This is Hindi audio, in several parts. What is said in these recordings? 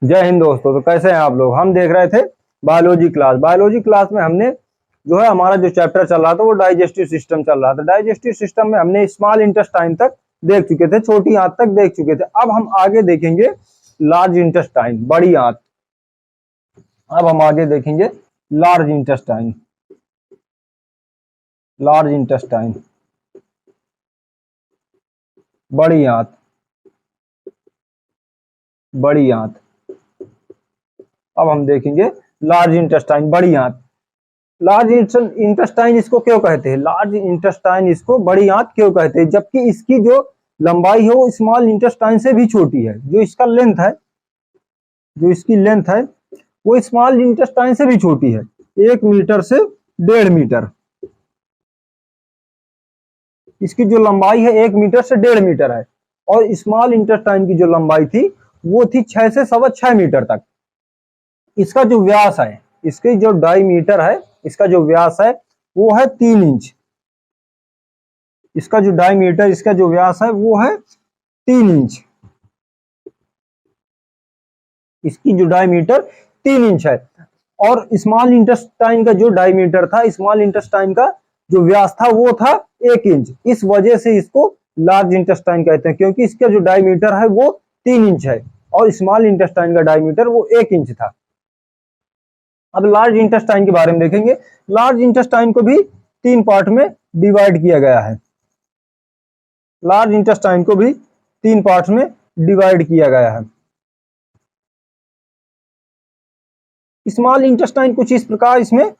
जय हिंद दोस्तों। तो कैसे हैं आप लोग। हम देख रहे थे बायोलॉजी क्लास। बायोलॉजी क्लास में हमने जो है हमारा जो चैप्टर चल रहा था वो डाइजेस्टिव सिस्टम चल रहा था। डाइजेस्टिव सिस्टम में हमने स्मॉल इंटेस्टाइन तक देख चुके थे, छोटी आंत तक देख चुके थे। अब हम आगे देखेंगे लार्ज इंटेस्टाइन, बड़ी आंत। अब हम आगे देखेंगे लार्ज इंटेस्टाइन। लार्ज इंटेस्टाइन, बड़ी आंत, बड़ी आंत। अब हम देखेंगे लार्ज इंटेस्टाइन, बड़ी आंत। लार्ज इंटेस्टाइन इसको क्यों कहते हैं, लार्ज इंटेस्टाइन इसको बड़ी आंत क्यों कहते हैं, जबकि इसकी जो लंबाई है वो स्मॉल इंटेस्टाइन से भी छोटी है। जो इसका लेंथ है, जो इसकी लेंथ है वो स्मॉल इंटेस्टाइन से भी छोटी है, 1 मीटर से 1.5 मीटर। इसकी जो लंबाई है 1 मीटर से 1.5 मीटर है, और स्मॉल इंटेस्टाइन की जो लंबाई थी वो थी 6 से 6.25 मीटर तक। इसका जो व्यास है, इसकी जो डायमीटर है, इसका जो व्यास है वो है 3 इंच। इसका जो डायमीटर, इसका जो व्यास है वो है 3 इंच। इसकी जो डायमीटर 3 इंच है। और स्मॉल इंटेस्टाइन का जो डायमीटर था, स्मॉल इंटेस्टाइन का जो व्यास था वो था 1 इंच। इस वजह से इसको लार्ज इंटेस्टाइन कहते हैं, क्योंकि इसका जो डायमीटर है वो 3 इंच है और स्मॉल इंटेस्टाइन का डायमीटर वो 1 इंच था। अब लार्ज इंटेस्टाइन के बारे में देखेंगे। लार्ज इंटेस्टाइन को भी 3 पार्ट में डिवाइड किया गया है। लार्ज इंटेस्टाइन को भी 3 पार्ट में डिवाइड किया गया है। स्मॉल इंटेस्टाइन कुछ इस प्रकार इसमें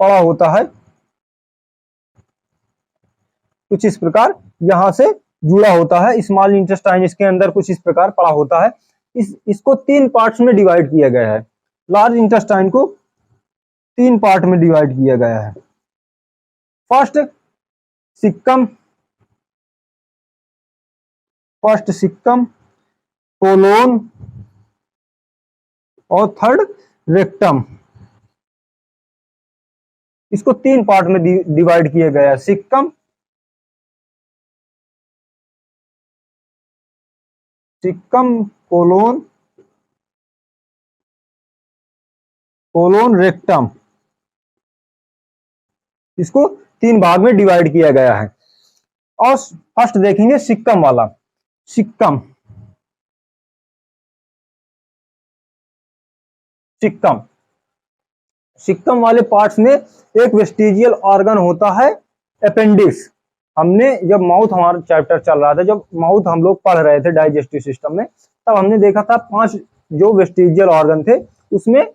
पड़ा होता है, कुछ इस प्रकार यहां से जुड़ा होता है। स्मॉल इंटेस्टाइन इसके अंदर कुछ इस प्रकार पड़ा होता है। इसको 3 पार्ट्स में डिवाइड किया गया है। लार्ज इंटेस्टाइन को 3 पार्ट में डिवाइड किया गया है। फर्स्ट सिक्कम, कोलोन और थर्ड रेक्टम। इसको 3 पार्ट में डिवाइड किया गया है। सिक्कम, कोलोन रेक्टम, इसको 3 भाग में डिवाइड किया गया है। और फर्स्ट देखेंगे सिक्कम वाला। सिक्कम वाले पार्ट्स में एक वेस्टिजियल ऑर्गन होता है, अपेंडिक्स। हमने जब माउथ, हमारा चैप्टर चल रहा था, जब माउथ हम लोग पढ़ रहे थे डाइजेस्टिव सिस्टम में, तब हमने देखा था 5 जो वेस्टिजियल ऑर्गन थे, उसमें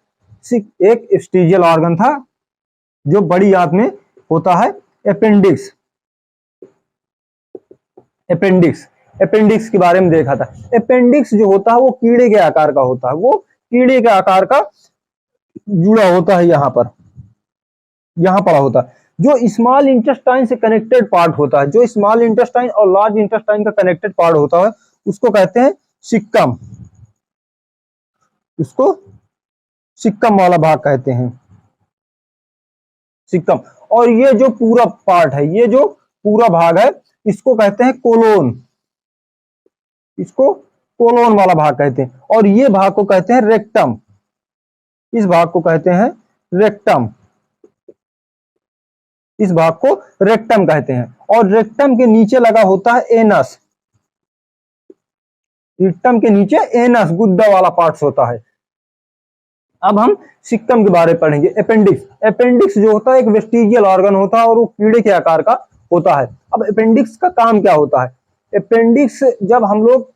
एक वेस्टिजियल ऑर्गन था जो बड़ी आंत में होता है, अपेंडिक्स। अपेंडिक्स के बारे में देखा था। अपेंडिक्स जो होता है वो कीड़े के आकार का होता है। वो कीड़े के आकार का जुड़ा होता है, यहां पड़ा होता है। जो स्मॉल इंटेस्टाइन से कनेक्टेड पार्ट होता है, जो स्मॉल इंटेस्टाइन और लार्ज इंटेस्टाइन का कनेक्टेड पार्ट होता है, उसको कहते हैं सिक्कम। उसको सिक्कम वाला भाग कहते हैं, सिक्कम। और ये जो पूरा पार्ट है, ये जो पूरा भाग है, इसको कहते हैं कोलोन। इसको कोलोन वाला भाग कहते हैं। और ये भाग को कहते हैं रेक्टम। इस भाग को कहते हैं रेक्टम। इस भाग को रेक्टम कहते हैं। और रेक्टम के नीचे लगा होता है एनस। रेक्टम के नीचे एनस, गुद्दा वाला पार्ट्स होता है। अब हम सिक्कम के बारे में पढ़ेंगे। अपेंडिक्स जो होता है एक वेस्टिजियल ऑर्गन होता है और वो कीड़े के आकार का होता है। अब अपेंडिक्स का काम क्या होता है। अपेंडिक्स, जब हम लोग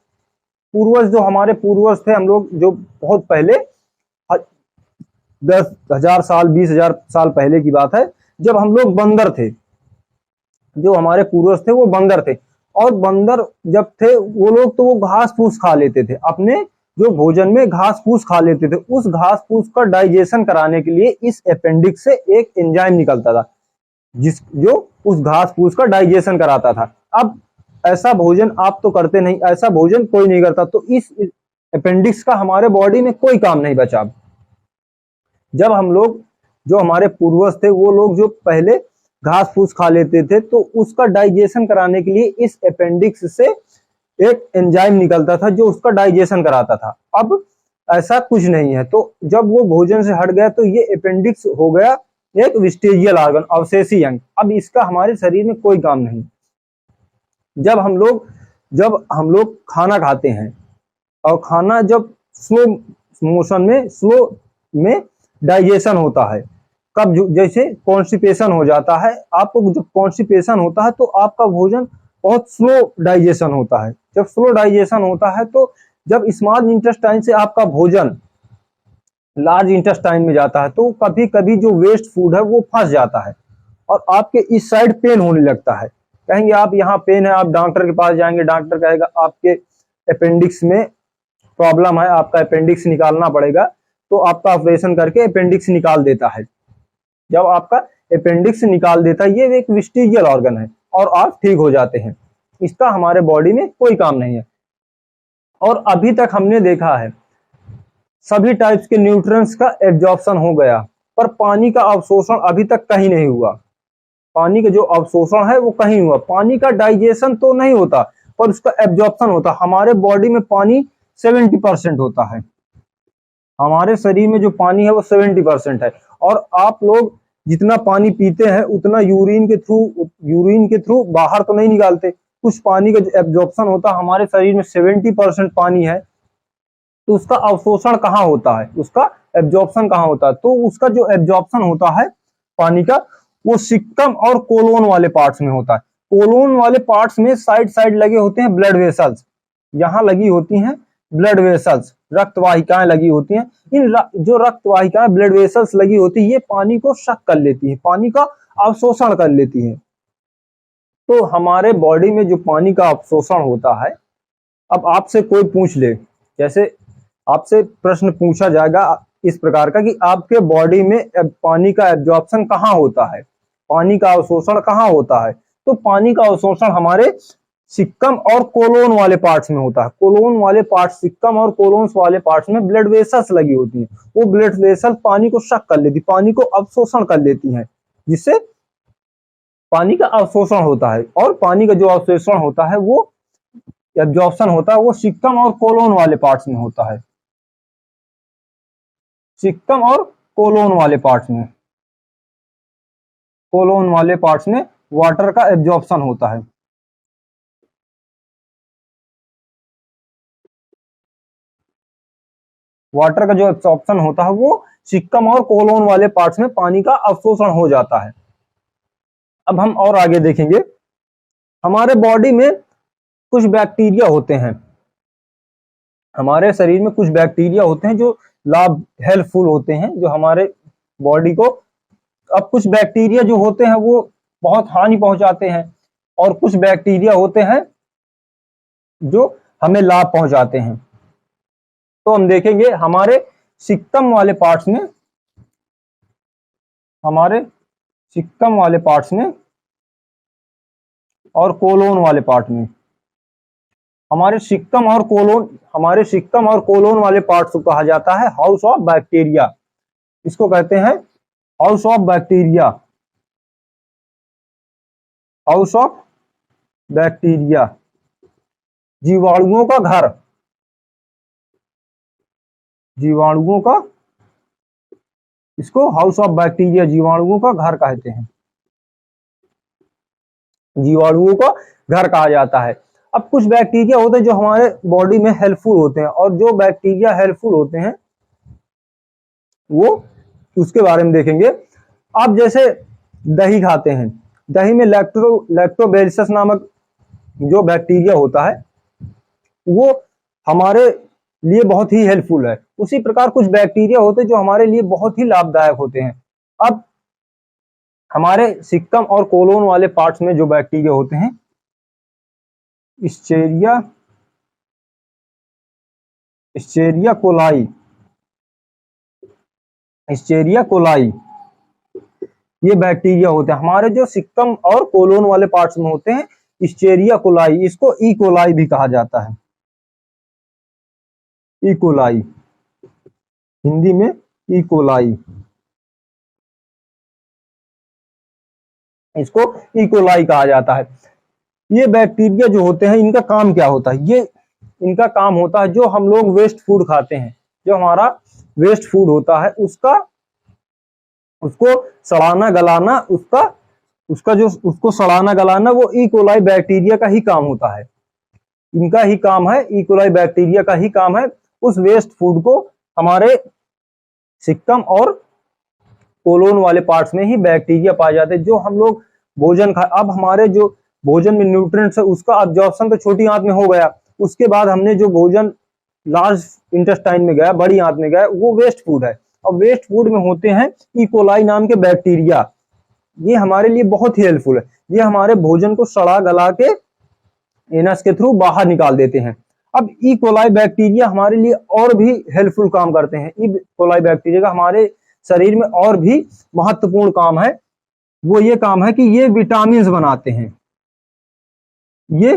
पूर्वज, जो हमारे पूर्वज थे, हम लोग जो बहुत पहले 10,000 साल 20,000 साल पहले की बात है, जब हम लोग बंदर थे, जो हमारे पूर्वज थे वो बंदर थे। और बंदर जब थे वो लोग, तो वो घास फूस खा लेते थे, अपने जो भोजन में घास फूस खा लेते थे। उस घास फूस का डाइजेशन कराने के लिए इस अपेंडिक्स से एक एंजाइम निकलता था, जो उस घास फूस का डाइजेशन कराता था। अब ऐसा भोजन आप तो करते नहीं, ऐसा भोजन कोई नहीं करता, तो इस अपेंडिक्स का हमारे बॉडी में कोई काम नहीं बचा। जब हम लोग, जो हमारे पूर्वज थे, वो लोग जो पहले घास फूस खा लेते थे, तो उसका डाइजेशन कराने के लिए इस अपेंडिक्स से एक एंजाइम निकलता था जो उसका डाइजेशन कराता था। अब ऐसा कुछ नहीं है। तो जब वो भोजन से हट गया तो ये अपेंडिक्स हो गया एक वेस्टिजियल ऑर्गन, अवशेषी अंग। अब इसका हमारे शरीर में कोई काम नहीं। जब हम लोग खाना खाते हैं और खाना जब स्लो मोशन में, स्लो में डाइजेशन होता है, कब जैसे कॉन्स्टिपेशन हो जाता है आपको, जब कॉन्स्टिपेशन होता है तो आपका भोजन बहुत स्लो डाइजेशन होता है। जब स्लो डाइजेशन होता है तो जब स्मॉल इंटेस्टाइन से आपका भोजन लार्ज इंटेस्टाइन में जाता है तो कभी कभी जो वेस्ट फूड है वो फंस जाता है और आपके इस साइड पेन होने लगता है। कहेंगे आप यहाँ पेन है, आप डॉक्टर के पास जाएंगे, डॉक्टर कहेगा आपके अपेंडिक्स में प्रॉब्लम है, आपका अपेंडिक्स निकालना पड़ेगा, तो आपका ऑपरेशन करके अपेंडिक्स निकाल देता है। जब आपका अपेंडिक्स निकाल देता है, ये एक वेस्टिजियल ऑर्गन है और आप ठीक हो जाते हैं। इसका हमारे बॉडी में कोई काम नहीं है। और अभी तक हमने देखा है सभी टाइप्स के न्यूट्रिएंट्स का एब्जॉर्प्शन हो गया, पर पानी का अवशोषण अभी तक कहीं नहीं हुआ। पानी का जो अवशोषण है वो कहीं हुआ। पानी का डाइजेशन तो नहीं होता पर उसका एब्जॉर्प्शन होता। हमारे बॉडी में पानी 70% होता है। हमारे शरीर में जो पानी है वो 70% है। और आप लोग जितना पानी पीते हैं उतना यूरिन के थ्रू बाहर तो नहीं निकालते। कुछ पानी का जो एब्जॉर्प्शन होता है, हमारे शरीर में 70% पानी है, तो उसका अवशोषण कहाँ होता है, उसका एब्जॉर्प्शन कहाँ होता है? तो उसका जो एब्जॉर्प्शन होता है पानी का, वो सिक्कम और कोलोन वाले पार्ट्स में होता है। कोलोन वाले पार्ट्स में साइड साइड लगे होते हैं ब्लड वेसल्स, यहाँ लगी होती हैं ब्लड वेसल्स, रक्त वाहिकाएं लगी होती हैं। जो रक्त वाहिकाएं ब्लड वेसल्स लगी होती है, ये पानी को शक कर लेती है, पानी का अवशोषण कर लेती है। तो हमारे बॉडी में जो पानी का अवशोषण होता है, अब आपसे कोई पूछ ले, जैसे आपसे प्रश्न पूछा जाएगा इस प्रकार का कि आपके बॉडी में पानी का एब्जॉर्प्शन कहाँ होता है, पानी का अवशोषण कहाँ होता है? तो पानी का अवशोषण हमारे सिक्कम और कोलोन वाले पार्ट्स में होता है। कोलोन वाले पार्ट, सिक्कम और कोलोन वाले पार्ट्स में ब्लड वेसल्स लगी होती हैं। वो ब्लड वेसल पानी को शक कर लेती, पानी को अवशोषण कर लेती हैं, जिससे पानी का अवशोषण होता है। और पानी का जो अवशोषण होता है, वो एब्जॉर्प्शन होता है, वो सिक्कम और कोलोन वाले पार्ट्स में होता है। सिक्कम और कोलोन वाले पार्ट्स में, कोलोन वाले पार्ट्स में वाटर का एब्जॉर्प्शन होता है। वाटर का जो एब्जॉर्प्शन होता है वो सिक्कम और कोलोन वाले पार्ट्स में पानी का अवशोषण हो जाता है। अब हम और आगे देखेंगे, हमारे बॉडी में कुछ बैक्टीरिया होते हैं, हमारे शरीर में कुछ बैक्टीरिया होते हैं जो लाभ हेल्पफुल होते हैं, जो हमारे बॉडी को। अब कुछ बैक्टीरिया जो होते हैं वो बहुत हानि पहुंचाते हैं और कुछ बैक्टीरिया होते हैं जो हमें लाभ पहुंचाते हैं। तो हम देखेंगे हमारे सिक्कम वाले पार्ट्स में, हमारे सिक्कम वाले पार्ट्स में और कोलोन वाले पार्ट में, हमारे सिक्कम और कोलोन वाले पार्ट्स को कहा जाता है हाउस ऑफ बैक्टीरिया। इसको कहते हैं house of bacteria, house of bacteria, जीवाणुओं का घर, जीवाणुओं का, इसको हाउस ऑफ बैक्टीरिया, जीवाणुओं का घर कहते हैं, जीवाणुओं का घर कहा जाता है। अब कुछ बैक्टीरिया होते हैं जो हमारे बॉडी में हेल्पफुल होते हैं, और जो बैक्टीरिया हेल्पफुल होते हैं वो उसके बारे में देखेंगे। आप जैसे दही खाते हैं, दही में लैक्टोबैसिलस नामक जो बैक्टीरिया होता है वो हमारे लिए बहुत ही हेल्पफुल है। उसी प्रकार कुछ बैक्टीरिया होते हैं जो हमारे लिए बहुत ही लाभदायक होते हैं। अब हमारे सिक्कम और कोलोन वाले पार्ट्स में जो बैक्टीरिया होते हैं, इस्चेरिया कोलाई, ये बैक्टीरिया होते हैं हमारे जो सिक्कम और कोलोन वाले पार्ट्स में होते हैं। इस्चेरिया कोलाई, इसको ई कोलाई भी कहा जाता है, ई कोलाई, हिंदी में ई कोलाई, इसको ई कोलाई कहा जाता है। ये बैक्टीरिया जो होते हैं इनका काम क्या होता है? ये इनका काम होता है, जो हम लोग वेस्ट फूड खाते हैं, जो हमारा वेस्ट फूड होता है उसको सड़ाना गलाना, उसको सड़ाना गलाना वो ई कोलाई बैक्टीरिया का ही काम होता है। इनका ही काम है, ई कोलाई बैक्टीरिया का ही काम है उस वेस्ट फूड को हमारे सिक्कम और कोलोन वाले पार्ट्स में ही बैक्टीरिया पाए जाते हैं। जो हम लोग भोजन खा, अब हमारे जो भोजन में न्यूट्रिएंट्स है उसका एब्जॉर्प्शन तो छोटी आंत में हो गया, उसके बाद हमने जो भोजन लार्ज इंटेस्टाइन में गया, बड़ी आंत में गया, वो वेस्ट फूड है। और वेस्ट फूड में होते हैं ई कोलाई नाम के बैक्टीरिया। ये हमारे लिए बहुत ही हेल्पफुल है, ये हमारे भोजन को सड़ा गला के एनस के थ्रू बाहर निकाल देते हैं। अब ई कोलाई बैक्टीरिया हमारे लिए और भी हेल्पफुल काम करते हैं। ई कोलाई बैक्टीरिया का हमारे शरीर में और भी महत्वपूर्ण काम है, वो ये काम है कि ये विटामिन बनाते हैं। ये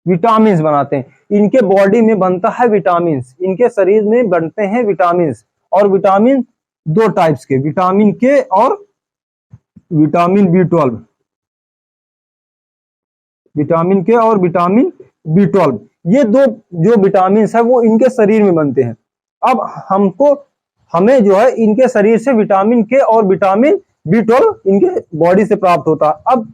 विटामिन बनाते हैं, इनके बॉडी में बनता है विटामिन, इनके शरीर में बनते हैं विटामिन। और विटामिन दो टाइप्स के, विटामिन के और विटामिन बी12। विटामिन के और विटामिन बी12, ये दो जो विटामिन है वो इनके शरीर में बनते हैं। अब हमें जो है इनके शरीर से विटामिन के और विटामिन बी12 इनके बॉडी से प्राप्त होता है। अब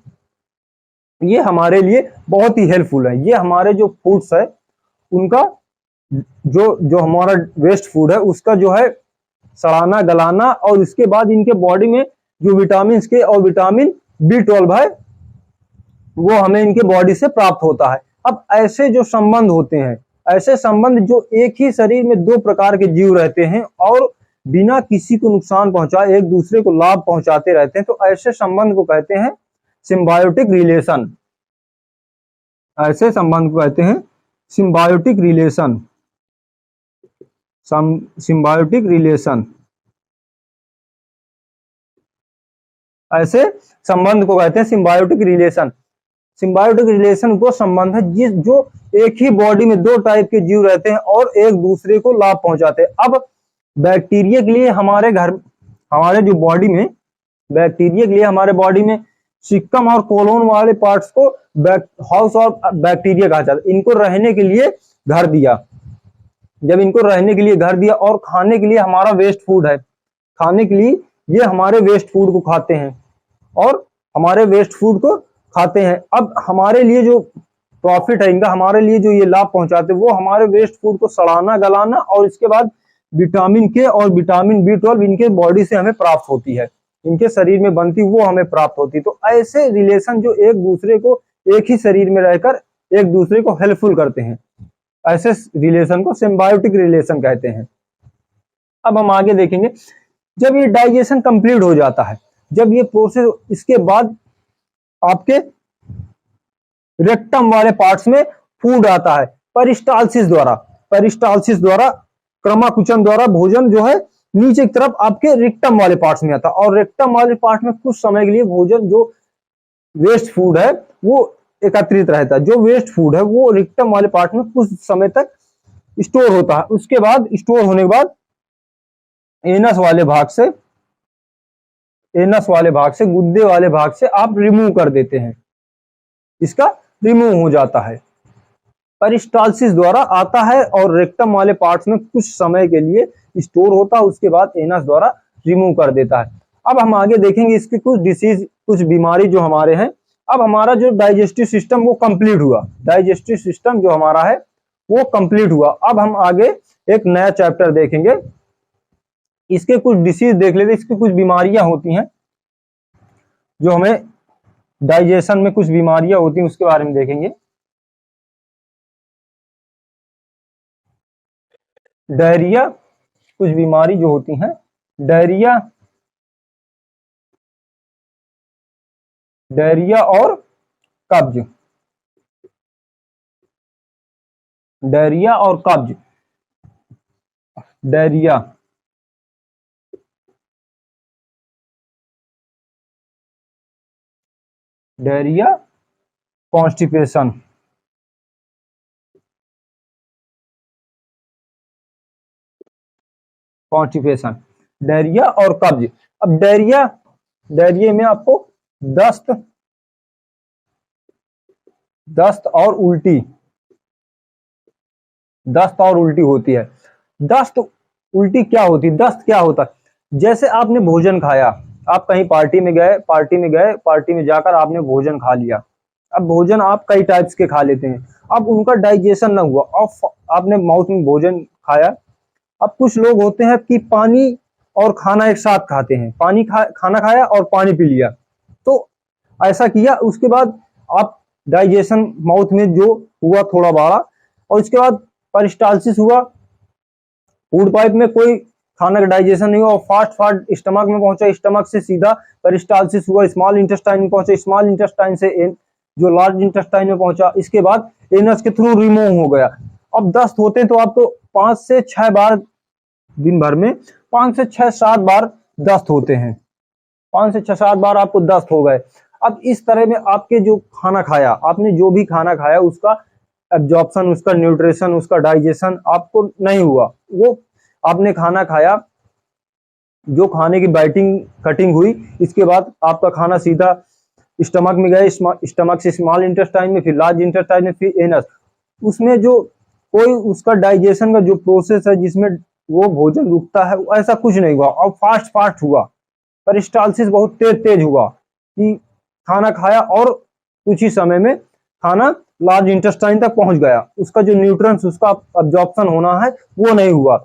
ये हमारे लिए बहुत ही हेल्पफुल है। ये हमारे जो फूड्स है उनका जो हमारा वेस्ट फूड है उसका जो है सड़ाना गलाना, और उसके बाद इनके बॉडी में जो विटामिन के और विटामिन बी12 है वो हमें इनके बॉडी से प्राप्त होता है। अब ऐसे जो संबंध होते हैं, ऐसे संबंध जो एक ही शरीर में दो प्रकार के जीव रहते हैं और बिना किसी को नुकसान पहुंचाए एक दूसरे को लाभ पहुंचाते रहते हैं, तो ऐसे संबंध को कहते हैं सिम्बायोटिक रिलेशन। ऐसे संबंध को कहते हैं सिम्बायोटिक रिलेशन। सिम्बायोटिक रिलेशन, ऐसे संबंध को कहते हैं सिम्बायोटिक रिलेशन। सिम्बायोटिक रिलेशन वो संबंध है जो एक ही बॉडी में दो टाइप के जीव रहते हैं और एक दूसरे को लाभ पहुंचाते हैं। अब बैक्टीरिया के लिए हमारे जो बॉडी में, बैक्टीरिया के लिए हमारे बॉडी में सिक्कम और कोलोन वाले पार्ट्स को हाउस ऑफ बैक्टीरिया कहा जाता है। इनको रहने के लिए घर दिया, जब इनको रहने के लिए घर दिया और खाने के लिए हमारा वेस्ट फूड है, खाने के लिए ये हमारे वेस्ट फूड को खाते हैं और हमारे वेस्ट फूड को खाते हैं। अब हमारे लिए जो प्रॉफिट है इनका, हमारे लिए जो ये लाभ पहुंचाते हैं वो हमारे वेस्ट फूड को सड़ाना गलाना और इसके बाद विटामिन के और विटामिन बी12 इनके बॉडी से हमें प्राप्त होती है, इनके शरीर में बनती वो हमें प्राप्त होती है। तो ऐसे रिलेशन जो एक दूसरे को एक ही शरीर में रहकर एक दूसरे को हेल्पफुल करते हैं, ऐसे रिलेशन को सिम्बायोटिक रिलेशन कहते हैं। अब हम आगे देखेंगे, जब ये डाइजेशन कंप्लीट हो जाता है, जब ये प्रोसेस, इसके बाद आपके रेक्टम वाले पार्ट्स में फूड आता है पेरिस्टाल्सिस द्वारा क्रमाकुचन द्वारा भोजन जो है नीचे की तरफ आपके रेक्टम वाले पार्ट्स में आता है। और रेक्टम वाले पार्ट में कुछ समय के लिए भोजन जो वेस्ट फूड है वो एकत्रित रहता है। जो वेस्ट फूड है वो रेक्टम वाले पार्ट में कुछ समय तक स्टोर होता है। उसके बाद स्टोर होने के बाद एनस वाले भाग से गुद्दे वाले भाग से आप रिमूव कर देते हैं, इसका रिमूव हो जाता है। पेरिस्टाल्सिस द्वारा आता है और रेक्टम वाले पार्ट्स में कुछ समय के लिए स्टोर होता है, उसके बाद एनस द्वारा रिमूव कर देता है। अब हम आगे देखेंगे इसकी कुछ डिसीज, कुछ बीमारी जो हमारे हैं। अब हमारा जो डाइजेस्टिव सिस्टम वो कंप्लीट हुआ, डाइजेस्टिव सिस्टम जो हमारा है वो कंप्लीट हुआ। अब हम आगे एक नया चैप्टर देखेंगे, इसके कुछ डिसीज देख लेते, इसकी कुछ बीमारियां होती हैं जो हमें डाइजेशन में कुछ बीमारियां होती हैं उसके बारे में देखेंगे। डायरिया, कुछ बीमारी जो होती हैं, डायरिया और कब्ज, डायरिया और कब्ज, डायरिया कॉन्स्टिपेशन, डायरिया और कब्ज। अब डायरिया में आपको दस्त और उल्टी, दस्त और उल्टी होती है। दस्त उल्टी क्या होती है, दस्त क्या होता है? जैसे आपने भोजन खाया, आप कहीं पार्टी में गए, पार्टी में जाकर आपने भोजन खा लिया। अब भोजन आप कई टाइप्स के खा लेते हैं, अब उनका डाइजेशन ना हुआ, अब आपने माउथ में भोजन खाया। अब कुछ लोग होते हैं कि पानी और खाना एक साथ खाते हैं, खाना खाया और पानी पी लिया, तो ऐसा किया, उसके बाद आप डाइजेशन माउथ में जो हुआ थोड़ा बड़ा, और उसके बाद पेरिस्टालसिस हुआ, फूड पाइप में कोई खाना का डाइजेशन नहीं हुआ और फास्ट फास्ट स्टमक में पहुंचा, स्टमक से सीधा पेरिस्टालसिस हुआ, स्मॉल इंटेस्टाइन में पहुंचा, स्मॉल इंटेस्टाइन से जो लार्ज इंटेस्टाइन में पहुंचा, इसके बाद एनस के थ्रू रिमूव हो गया। अब दस्त होते हैं तो आपको 5 से 6 बार दिन भर में 5 से 6-7 बार दस्त होते हैं, 5 से 6-7 बार आपको दस्त हो गए। अब इस तरह में आपके जो खाना खाया, आपने जो भी खाना खाया उसका एब्जॉर्प्शन, उसका न्यूट्रिशन, उसका डाइजेशन आपको नहीं हुआ। वो आपने खाना खाया, जो खाने की बाइटिंग कटिंग हुई, इसके बाद आपका खाना सीधा स्टमक में गए, स्टमक से स्मॉल इंटेस्टाइन में, फिर लार्ज इंटेस्टाइन में, फिर एनस, उसमें जो कोई उसका डाइजेशन का जो प्रोसेस है जिसमें वो भोजन रुकता है, ऐसा कुछ नहीं हुआ और फास्ट फास्ट हुआ, पेरिस्टालसिस बहुत तेज तेज हुआ कि खाना खाया और कुछ ही समय में खाना लार्ज इंटेस्टाइन तक पहुंच गया, उसका जो न्यूट्रिएंट्स, उसका अब्जॉर्प्शन होना है वो नहीं हुआ।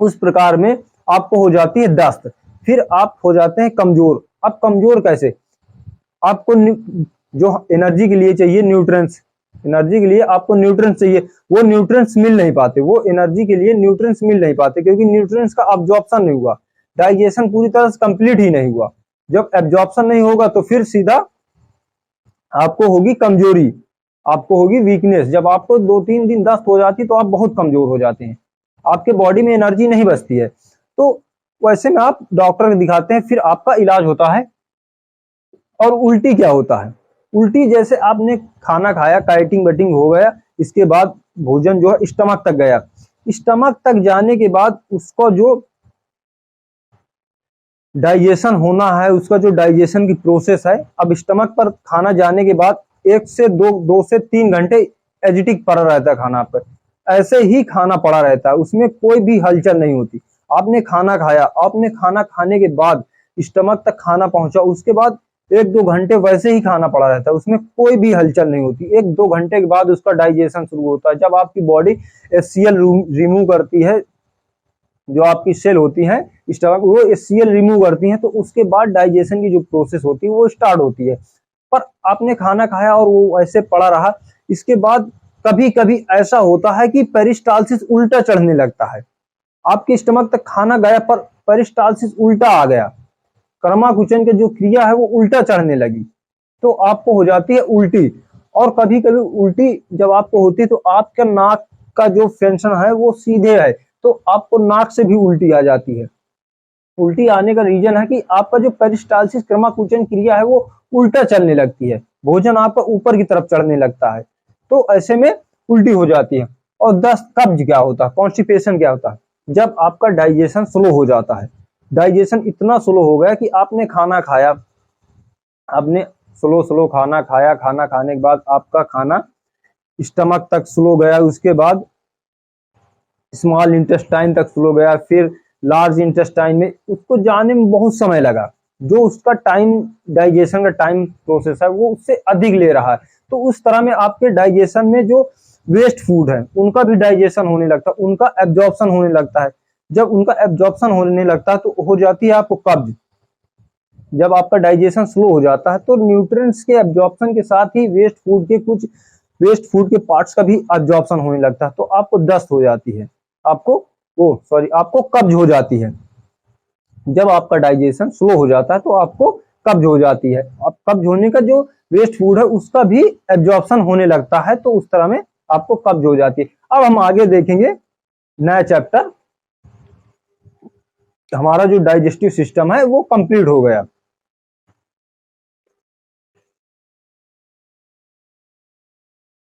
उस प्रकार में आपको हो जाती है दस्त। फिर आप हो जाते हैं कमजोर। अब कमजोर कैसे? आपको जो एनर्जी के लिए चाहिए न्यूट्रिएंट्स, एनर्जी के लिए आपको न्यूट्रिएंट्स चाहिए, वो न्यूट्रिएंट्स मिल नहीं पाते, वो एनर्जी के लिए न्यूट्रिएंट्स मिल नहीं पाते क्योंकि न्यूट्रिएंट्स का अब्जॉर्प्शन नहीं हुआ, डाइजेशन पूरी तरह से कंप्लीट ही नहीं हुआ। जब एब्जॉर्प्शन नहीं होगा तो फिर सीधा आपको होगी कमजोरी, आपको होगी वीकनेस। जब आपको 2-3 दिन दस्त हो जाती है तो आप बहुत कमजोर हो जाते हैं, आपके बॉडी में एनर्जी नहीं बचती है, तो वैसे में आप डॉक्टर को दिखाते हैं, फिर आपका इलाज होता है। और उल्टी क्या होता है? उल्टी जैसे आपने खाना खाया, काइटिंग बटिंग हो गया, इसके बाद भोजन जो है स्टमक तक गया, स्टमक तक जाने के बाद उसको जो डाइजेशन होना है, उसका जो डाइजेशन की प्रोसेस है, अब स्टमक पर खाना जाने के बाद 1 से 2 से 3 घंटे एजिटिक पड़ा रहता है खाना पर, ऐसे ही खाना पड़ा रहता है, उसमें कोई भी हलचल नहीं होती। आपने खाना खाया, आपने खाना खाने के बाद स्टमक तक खाना पहुंचा, उसके बाद 1-2 घंटे वैसे ही खाना पड़ा रहता है, उसमें कोई भी हलचल नहीं होती। 1-2 घंटे के बाद उसका डाइजेशन शुरू होता है। जब आपकी बॉडी HCl रिमूव करती है, जो आपकी सेल होती है स्टमक, वो HCl रिमूव करती हैं, तो उसके बाद डाइजेशन की जो प्रोसेस होती है वो स्टार्ट होती है। पर आपने खाना खाया और वो ऐसे पड़ा रहा, इसके बाद कभी कभी ऐसा होता है कि पेरिस्टालसिस उल्टा चढ़ने लगता है, आपके स्टमक तक खाना गया पर पेरिस्टालसिस उल्टा आ गया, कर्माकुचन की जो क्रिया है वो उल्टा चढ़ने लगी, तो आपको हो जाती है उल्टी। और कभी कभी उल्टी जब आपको होती है तो आपका नाक का जो फंक्शन है वो सीधे है, तो आपको नाक से भी उल्टी आ जाती है। उल्टी आने का रीजन है कि आपका जो पेरिस्टालसिस कर्माकुचन क्रिया है वो उल्टा चलने लगती है, भोजन आपका ऊपर की तरफ चढ़ने लगता है, तो ऐसे में उल्टी हो जाती है। और दस्त, कब्ज क्या होता है, कॉन्स्टिपेशन क्या होता है? जब आपका डाइजेशन स्लो हो जाता है, डाइजेशन इतना स्लो हो गया कि आपने खाना खाया, आपने स्लो स्लो खाना खाया, खाना खाने के बाद आपका खाना स्टमक तक स्लो गया, उसके बाद स्मॉल इंटेस्टाइन तक स्लो गया, फिर लार्ज इंटेस्टाइन में, उसको जाने में बहुत समय लगा, जो उसका टाइम, डाइजेशन का टाइम प्रोसेस है वो उससे अधिक ले रहा है, तो उस तरह में आपके डाइजेशन में जो वेस्ट फूड है उनका भी डाइजेशन होने लगता है, उनका एब्जॉर्प्शन होने लगता है। जब उनका एब्जॉर्प्शन होने लगता है तो हो जाती है आपको कब्ज। जब आपका डाइजेशन स्लो हो जाता है तो न्यूट्रिएंट्स के एब्जॉर्प्शन के साथ ही वेस्ट फूड के पार्ट्स का भी एब्जॉर्प्शन होने लगता है, तो आपको दस्त हो जाती है, आपको कब्ज हो जाती है। जब आपका डाइजेशन स्लो हो जाता है तो आपको कब्ज हो जाती है। अब कब्ज होने का जो वेस्ट फूड है उसका भी एब्जॉर्प्शन होने लगता है, तो उस तरह में आपको कब्ज हो जाती है। अब हम आगे देखेंगे नया चैप्टर, हमारा जो डाइजेस्टिव सिस्टम है वो कंप्लीट हो गया।